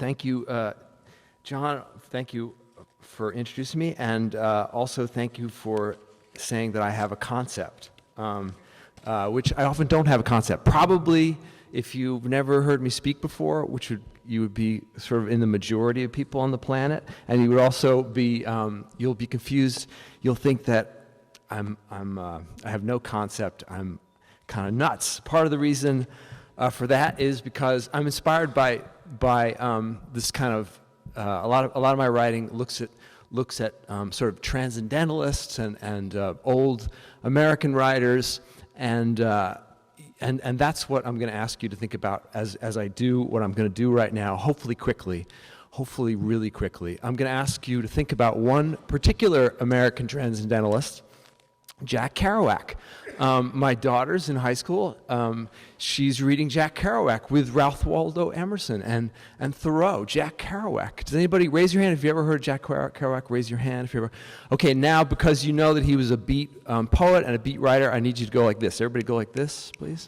Thank you, John. Thank you for introducing me, and also thank you for saying that I have a concept, which I often don't have a concept. Probably, if you've never heard me speak before, you would be sort of in the majority of people on the planet, and you would also be you'll be confused. You'll think that I have no concept. I'm kind of nuts. Part of the reason for that is because I'm inspired by this kind of a lot of my writing looks at sort of transcendentalists and old American writers, and that's what I'm going to ask you to think about as I do what I'm going to do right now. Hopefully really quickly. I'm going to ask you to think about one particular American transcendentalist, Jack Kerouac. My daughter's in high school. She's reading Jack Kerouac with Ralph Waldo Emerson and Thoreau. Jack Kerouac. Does anybody raise your hand if you ever heard Jack Kerouac? Raise your hand if you ever. Okay, now because you know that he was a beat poet and a beat writer, I need you to go like this. Everybody go like this, please.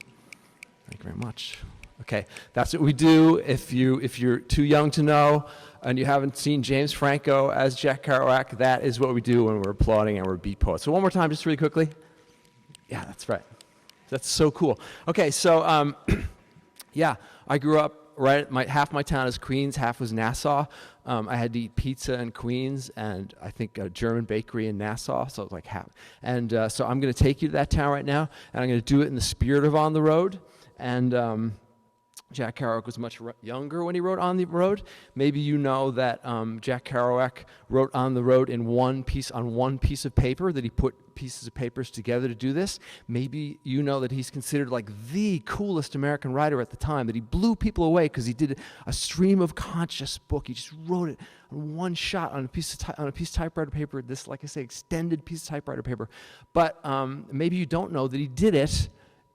Thank you very much. Okay, that's what we do if you're too young to know and you haven't seen James Franco as Jack Kerouac. That is what we do when we're applauding and we're beat poets. So one more time, just really quickly. Yeah, that's right. That's so cool. Okay, so yeah, I grew up half my town is Queens, half was Nassau. I had to eat pizza in Queens and I think a German bakery in Nassau, so it was like half. And so I'm going to take you to that town right now, and I'm going to do it in the spirit of On the Road. And Jack Kerouac was much younger when he wrote On the Road. Maybe you know that Jack Kerouac wrote On the Road on one piece of paper, that he put pieces of papers together to do this. Maybe you know that he's considered like the coolest American writer at the time, that he blew people away because he did a stream of conscious book. He just wrote it on one shot on a piece of typewriter paper, this, like I say, extended piece of typewriter paper. But maybe you don't know that he did it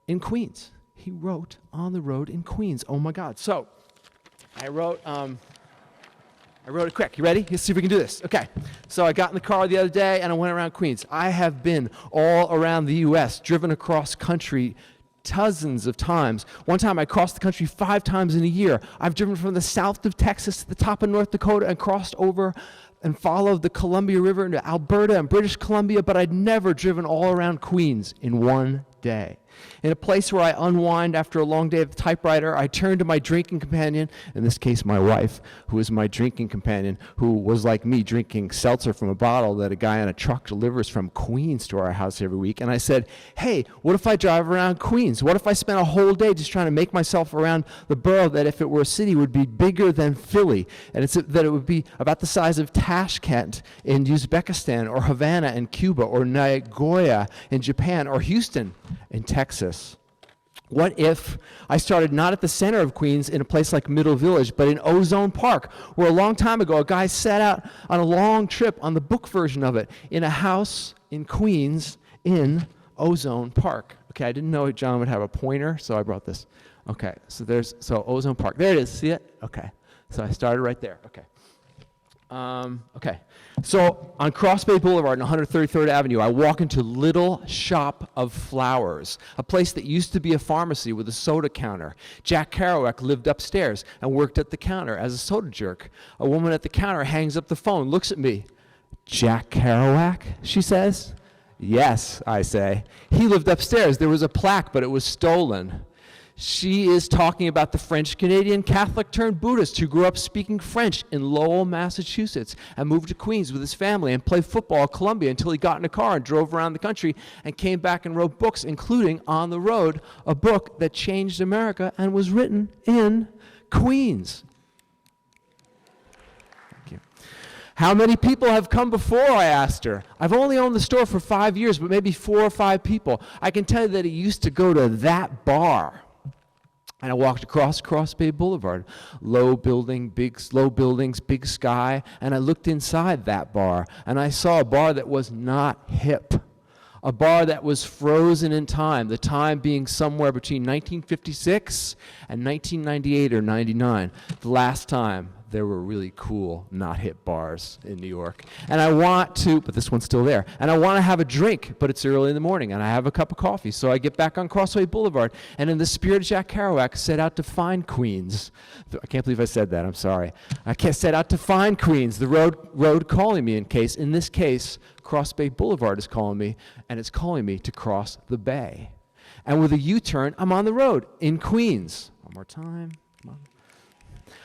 in Queens. He wrote On the Road in Queens. Oh my God. So I wrote it quick. You ready? Let's see if we can do this. Okay. So I got in the car the other day and I went around Queens. I have been all around the U.S., driven across country dozens of times. One time I crossed the country 5 times in a year. I've driven from the south of Texas to the top of North Dakota and crossed over and followed the Columbia River into Alberta and British Columbia, but I'd never driven all around Queens in one day. In a place where I unwind after a long day at the typewriter, I turn to my drinking companion, in this case my wife, who is my drinking companion, who was like me drinking seltzer from a bottle that a guy on a truck delivers from Queens to our house every week. And I said, hey, what if I drive around Queens? What if I spent a whole day just trying to make myself around the borough that, if it were a city, would be bigger than Philly, and that it would be about the size of Tashkent in Uzbekistan, or Havana in Cuba, or Nagoya in Japan, or Houston in Texas? What if I started not at the center of Queens in a place like Middle Village, but in Ozone Park, where a long time ago a guy set out on a long trip on the book version of it in a house in Queens in Ozone Park? Okay, I didn't know John would have a pointer, so I brought this. Okay, so Ozone Park. There it is. See it? Okay. So I started right there. Okay. Okay. So on Cross Bay Boulevard on 133rd Avenue, I walk into Little Shop of Flowers, a place that used to be a pharmacy with a soda counter. Jack Kerouac lived upstairs and worked at the counter as a soda jerk. A woman at the counter hangs up the phone, looks at me. Jack Kerouac, she says. Yes, I say. He lived upstairs. There was a plaque, but it was stolen. She is talking about the French-Canadian Catholic-turned-Buddhist who grew up speaking French in Lowell, Massachusetts, and moved to Queens with his family and played football at Columbia until he got in a car and drove around the country and came back and wrote books, including On the Road, a book that changed America and was written in Queens. Thank you. How many people have come before, I asked her. I've only owned the store for 5 years, but maybe 4 or 5 people. I can tell you that he used to go to that bar. And I walked across Cross Bay Boulevard, low buildings, big sky, and I looked inside that bar, and I saw a bar that was not hip, a bar that was frozen in time, the time being somewhere between 1956 and 1998 or 99, the last time there were really cool, not hip bars in New York. And I want to, but this one's still there. And I want to have a drink, but it's early in the morning, and I have a cup of coffee. So I get back on Crossway Boulevard, and in the spirit of Jack Kerouac, set out to find Queens. I can't believe I said that, I'm sorry. I set out to find Queens, the road calling me in this case, Cross Bay Boulevard is calling me, and it's calling me to cross the bay. And with a U-turn, I'm on the road in Queens. One more time, come on.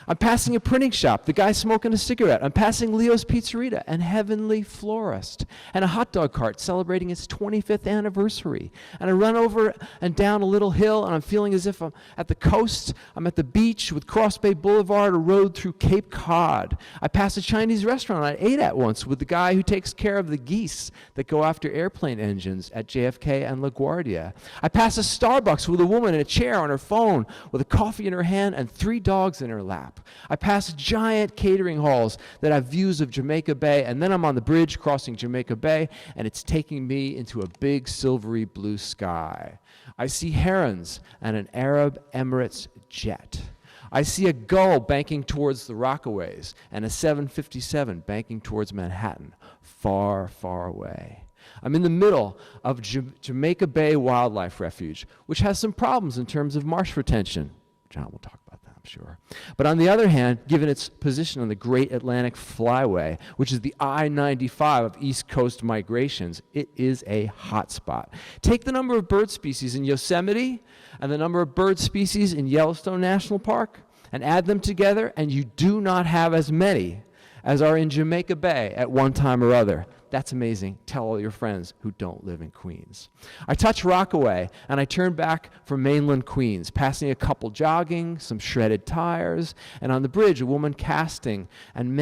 I'm passing a printing shop, the guy smoking a cigarette. I'm passing Leo's Pizzeria and Heavenly Florist and a hot dog cart celebrating its 25th anniversary. And I run over and down a little hill, and I'm feeling as if I'm at the coast. I'm at the beach with Cross Bay Boulevard, a road through Cape Cod. I pass a Chinese restaurant I ate at once with the guy who takes care of the geese that go after airplane engines at JFK and LaGuardia. I pass a Starbucks with a woman in a chair on her phone with a coffee in her hand and 3 dogs in her lap. I pass giant catering halls that have views of Jamaica Bay, and then I'm on the bridge crossing Jamaica Bay, and it's taking me into a big silvery blue sky. I see herons and an Arab Emirates jet. I see a gull banking towards the Rockaways and a 757 banking towards Manhattan, far, far away. I'm in the middle of Jamaica Bay Wildlife Refuge, which has some problems in terms of marsh retention. John will talk about that, I'm sure. But on the other hand, given its position on the Great Atlantic Flyway, which is the I-95 of East Coast migrations, it is a hotspot. Take the number of bird species in Yosemite and the number of bird species in Yellowstone National Park and add them together, and you do not have as many as are in Jamaica Bay at one time or other. That's amazing. Tell all your friends who don't live in Queens. I touch Rockaway, and I turn back for mainland Queens, passing a couple jogging, some shredded tires, and on the bridge, a woman casting, and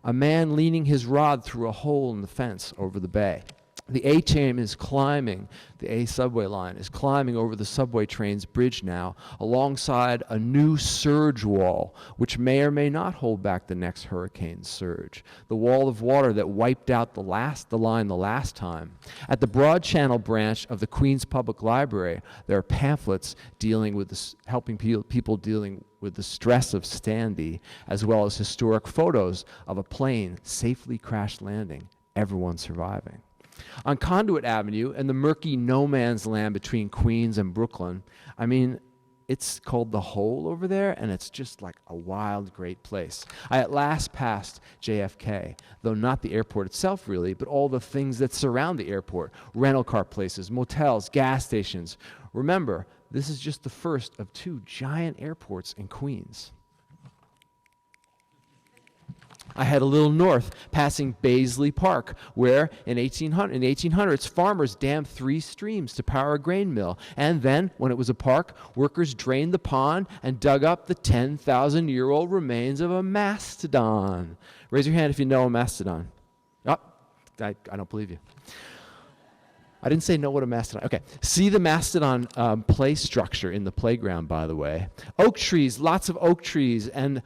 a man leaning his rod through a hole in the fence over the bay. The A-train is climbing, the A subway line is climbing over the subway train's bridge now, alongside a new surge wall, which may or may not hold back the next hurricane surge. The wall of water that wiped out the line the last time. At the Broad Channel branch of the Queens Public Library, there are pamphlets dealing with helping people dealing with the stress of Sandy, as well as historic photos of a plane safely crash landing, everyone surviving. On Conduit Avenue, in the murky no-man's land between Queens and Brooklyn, I mean, it's called The Hole over there, and it's just like a wild, great place. I at last passed JFK, though not the airport itself really, but all the things that surround the airport, rental car places, motels, gas stations. Remember, this is just the first of 2 giant airports in Queens. I head a little north, passing Baisley Park, where in the 1800s, farmers dammed 3 streams to power a grain mill. And then, when it was a park, workers drained the pond and dug up the 10,000-year-old remains of a mastodon. Raise your hand if you know a mastodon. Oh, I don't believe you. I didn't say know what a mastodon. Okay. See the mastodon play structure in the playground, by the way. Oak trees, lots of oak trees, and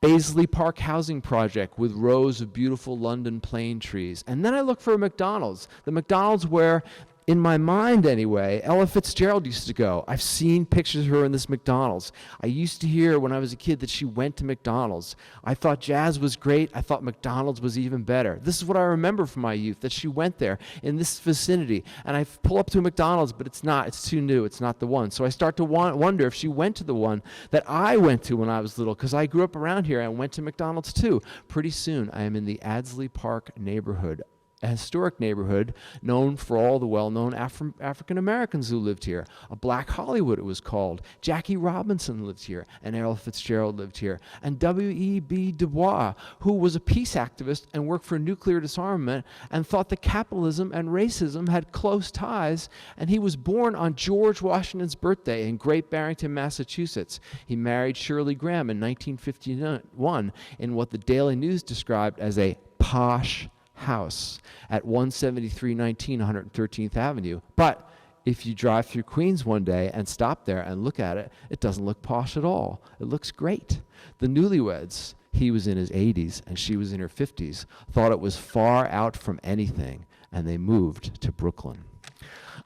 Baisley Park housing project with rows of beautiful London plane trees. And then I look for a McDonald's. The McDonald's where, in my mind anyway, Ella Fitzgerald used to go. I've seen pictures of her in this McDonald's. I used to hear when I was a kid that she went to McDonald's. I thought jazz was great. I thought McDonald's was even better. This is what I remember from my youth, that she went there in this vicinity. And I pull up to a McDonald's, but it's not. It's too new. It's not the one. So I start to wonder if she went to the one that I went to when I was little, because I grew up around here and went to McDonald's too. Pretty soon, I am in the Adsley Park neighborhood, a historic neighborhood known for all the well-known African Americans who lived here. A Black Hollywood, it was called. Jackie Robinson lived here, and Ella Fitzgerald lived here. And W.E.B. Du Bois, who was a peace activist and worked for nuclear disarmament and thought that capitalism and racism had close ties, and he was born on George Washington's birthday in Great Barrington, Massachusetts. He married Shirley Graham in 1951 in what the Daily News described as a posh house at 17319 113th Avenue. But if you drive through Queens one day and stop there and look at it, it doesn't look posh at all. It looks great. The newlyweds, he was in his 80s and she was in her 50s, thought it was far out from anything, and they moved to Brooklyn.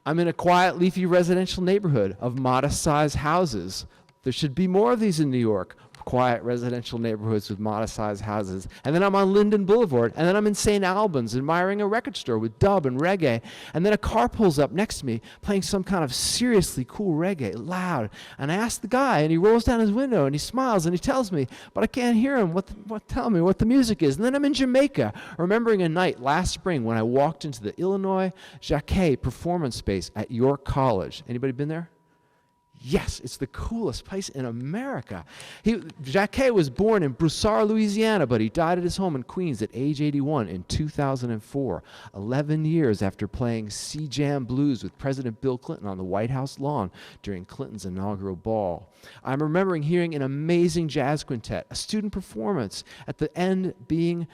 I'm in a quiet, leafy residential neighborhood of modest-sized houses. There should be more of these in New York. quiet residential neighborhoods with modest-sized houses. And then I'm on Linden Boulevard, and then I'm in St. Albans admiring a record store with dub and reggae. And then a car pulls up next to me playing some kind of seriously cool reggae, loud. And I ask the guy, and he rolls down his window, and he smiles, and he tells me, but I can't hear him. Tell me what the music is. And then I'm in Jamaica, remembering a night last spring when I walked into the Illinois Jacquet performance space at York College. Anybody been there? Yes, it's the coolest place in America. Jacquet was born in Broussard, Louisiana, but he died at his home in Queens at age 81 in 2004, 11 years after playing C-Jam Blues with President Bill Clinton on the White House lawn during Clinton's inaugural ball. I'm remembering hearing an amazing jazz quintet, a student performance, at the end being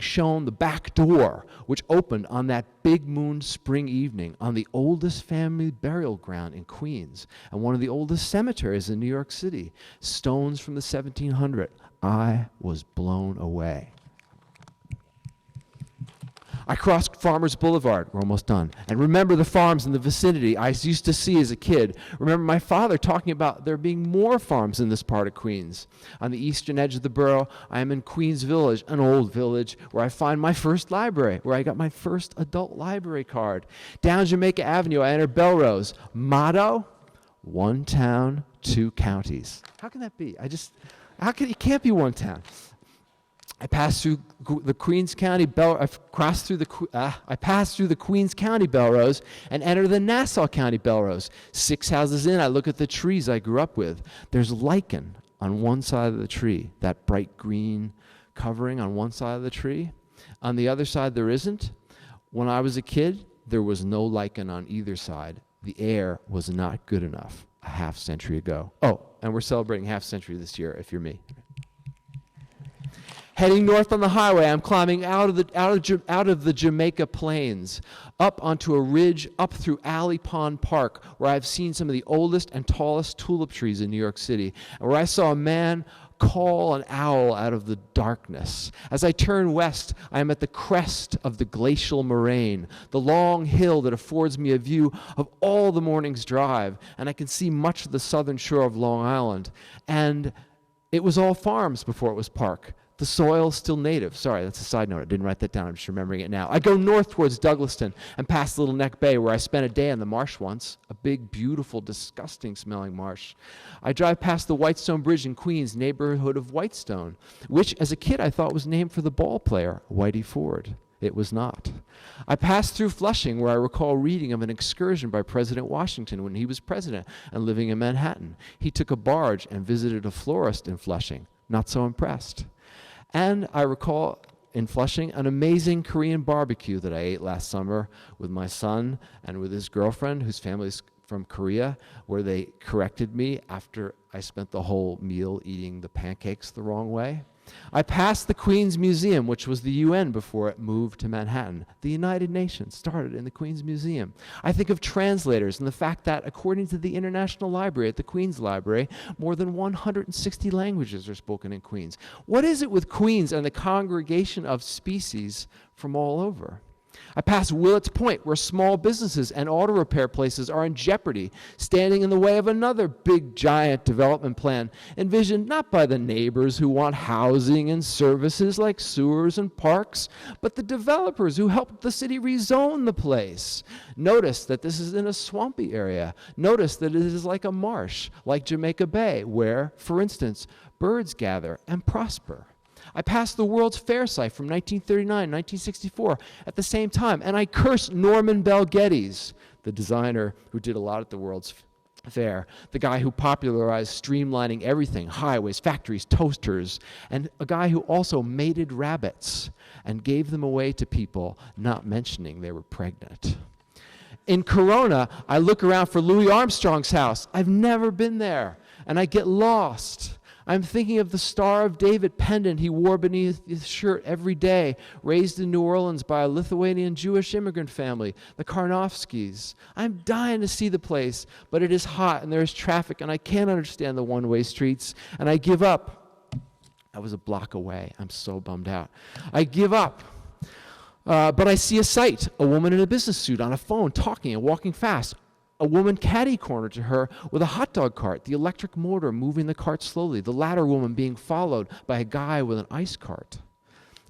shown the back door, which opened on that big moon spring evening on the oldest family burial ground in Queens and one of the oldest cemeteries in New York City, stones from the 1700s. I was blown away. I crossed Farmers Boulevard, we're almost done, and remember the farms in the vicinity I used to see as a kid. Remember my father talking about there being more farms in this part of Queens. On the eastern edge of the borough, I am in Queens Village, an old village, where I find my first library, where I got my first adult library card. Down Jamaica Avenue, I enter Belrose. Motto, one town, two counties. How can that be? It can't be one town. I passed through the Queens County I passed through the Queens County Belrose and enter the Nassau County Belrose. 6 houses in, I look at the trees I grew up with. There's lichen on one side of the tree, that bright green covering on one side of the tree. On the other side, there isn't. When I was a kid, there was no lichen on either side. The air was not good enough a half century ago. Oh, and we're celebrating half century this year, if you're me. Heading north on the highway, I'm climbing out of the Jamaica Plains, up onto a ridge, up through Alley Pond Park, where I've seen some of the oldest and tallest tulip trees in New York City, and where I saw a man call an owl out of the darkness. As I turn west, I am at the crest of the glacial moraine, the long hill that affords me a view of all the morning's drive, and I can see much of the southern shore of Long Island. And it was all farms before it was park. The soil still native. Sorry, that's a side note. I didn't write that down. I'm just remembering it now. I go north towards Douglaston and past Little Neck Bay, where I spent a day in the marsh once, a big, beautiful, disgusting-smelling marsh. I drive past the Whitestone Bridge in Queens, neighborhood of Whitestone, which, as a kid, I thought was named for the ball player, Whitey Ford. It was not. I passed through Flushing, where I recall reading of an excursion by President Washington when he was president and living in Manhattan. He took a barge and visited a florist in Flushing. Not so impressed. And I recall in Flushing an amazing Korean barbecue that I ate last summer with my son and with his girlfriend, whose family's from Korea, where they corrected me after I spent the whole meal eating the pancakes the wrong way. I passed the Queens Museum, which was the UN before it moved to Manhattan. The United Nations started in the Queens Museum. I think of translators and the fact that, according to the International Library at the Queens Library, more than 160 languages are spoken in Queens. What is it with Queens and the congregation of species from all over? I pass Willets Point, where small businesses and auto repair places are in jeopardy, standing in the way of another big, giant development plan, envisioned not by the neighbors who want housing and services like sewers and parks, but the developers who helped the city rezone the place. Notice that this is in a swampy area. Notice that it is like a marsh, like Jamaica Bay, where, for instance, birds gather and prosper. I passed the World's Fair site from 1939, 1964 at the same time, and I cursed Norman Bell Geddes, the designer who did a lot at the World's Fair, the guy who popularized streamlining everything, highways, factories, toasters, and a guy who also mated rabbits and gave them away to people, not mentioning they were pregnant. In Corona, I look around for Louis Armstrong's house. I've never been there, and I get lost. I'm thinking of the Star of David pendant he wore beneath his shirt every day, raised in New Orleans by a Lithuanian Jewish immigrant family, the Karnofskys. I'm dying to see the place, but it is hot and there is traffic and I can't understand the one-way streets, and I give up. I was a block away. I'm so bummed out. I give up. But I see a sight, a woman in a business suit on a phone talking and walking fast. A woman catty-cornered to her with a hot dog cart, the electric motor moving the cart slowly, the latter woman being followed by a guy with an ice cart.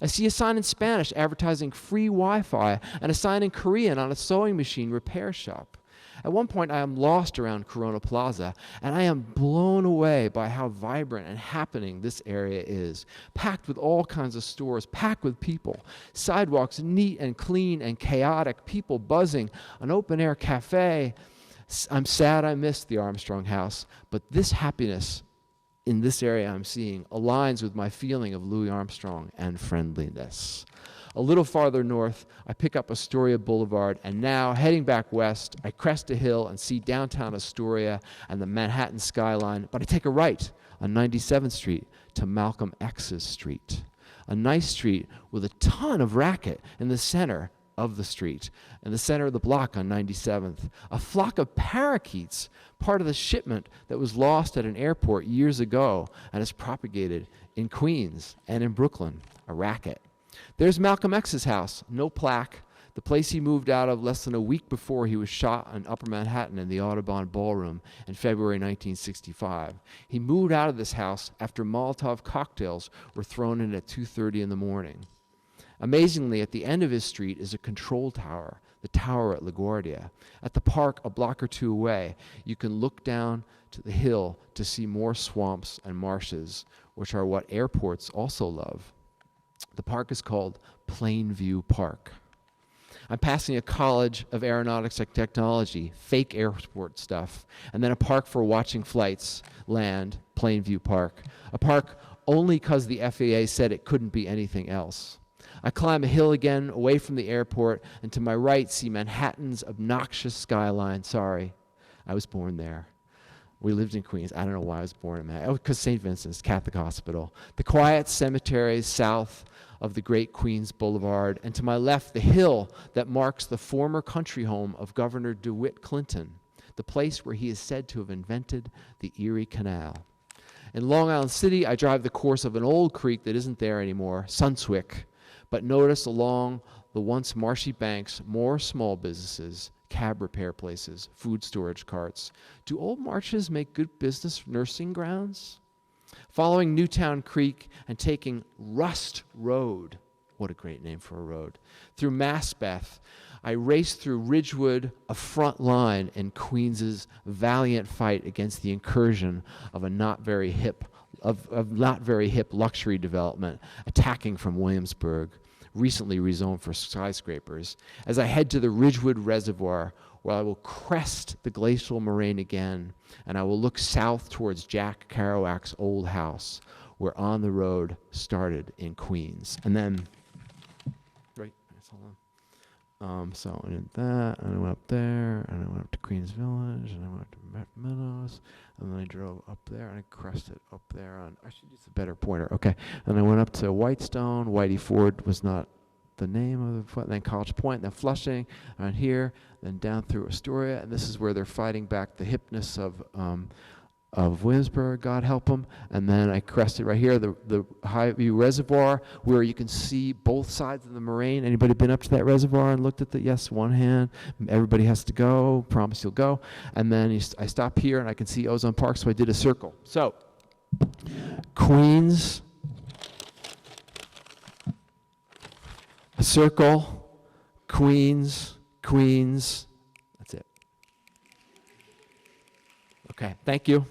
I see a sign in Spanish advertising free Wi-Fi and a sign in Korean on a sewing machine repair shop. At one point, I am lost around Corona Plaza, and I am blown away by how vibrant and happening this area is. Packed with all kinds of stores, packed with people. Sidewalks neat and clean and chaotic, people buzzing, an open-air cafe. I'm sad I missed the Armstrong House, but this happiness in this area I'm seeing aligns with my feeling of Louis Armstrong and friendliness. A little farther north, I pick up Astoria Boulevard, and now, heading back west, I crest a hill and see downtown Astoria and the Manhattan skyline, but I take a right on 97th Street to Malcolm X's street. A nice street with a ton of racket in the center of the street, in the center of the block on 97th. A flock of parakeets, part of the shipment that was lost at an airport years ago and is propagated in Queens and in Brooklyn, a racket. There's Malcolm X's house, no plaque, the place he moved out of less than a week before he was shot in Upper Manhattan in the Audubon Ballroom in February 1965. He moved out of this house after Molotov cocktails were thrown in at 2:30 in the morning. Amazingly, at the end of his street is a control tower, the tower at LaGuardia. At the park, a block or two away, you can look down to the hill to see more swamps and marshes, which are what airports also love. The park is called Plainview Park. I'm passing a college of aeronautics and technology, fake airport stuff, and then a park for watching flights land, Plainview Park. A park only because the FAA said it couldn't be anything else. I climb a hill again, away from the airport, and to my right see Manhattan's obnoxious skyline. Sorry, I was born there. We lived in Queens. I don't know why I was born in Manhattan. Oh, because St. Vincent's Catholic Hospital. The quiet cemeteries south of the great Queens Boulevard, and to my left, the hill that marks the former country home of Governor DeWitt Clinton, the place where he is said to have invented the Erie Canal. In Long Island City, I drive the course of an old creek that isn't there anymore, Sunswick, but notice along the once marshy banks more small businesses, cab repair places, food storage carts. Do old marshes make good business nursing grounds? Following Newtown Creek and taking Rust Road, what a great name for a road, through Maspeth, I race through Ridgewood, a front line in Queens's valiant fight against the incursion of a not very hip luxury development attacking from Williamsburg, recently rezoned for skyscrapers, as I head to the Ridgewood Reservoir, where I will crest the glacial moraine again, and I will look south towards Jack Kerouac's old house, where On the Road started in Queens. And then, right, hold on. So I did that, and I went up there, and I went up to Queens Village, and I went up to Meadows, and then I drove up there, and I crested up there on, I should use a better pointer, okay. And I went up to Whitestone. Whitey Ford was not the name of the, then College Point, then Flushing, around here, then down through Astoria, and this is where they're fighting back the hipness of Williamsburg, God help them. And then I crested right here, the Highview Reservoir, where you can see both sides of the moraine. Anybody been up to that reservoir and looked at the, yes, one hand, everybody has to go, promise you'll go. And then I stop here and I can see Ozone Park, so I did a circle. So, Queens, a circle, Queens, Queens, that's it. Okay, thank you.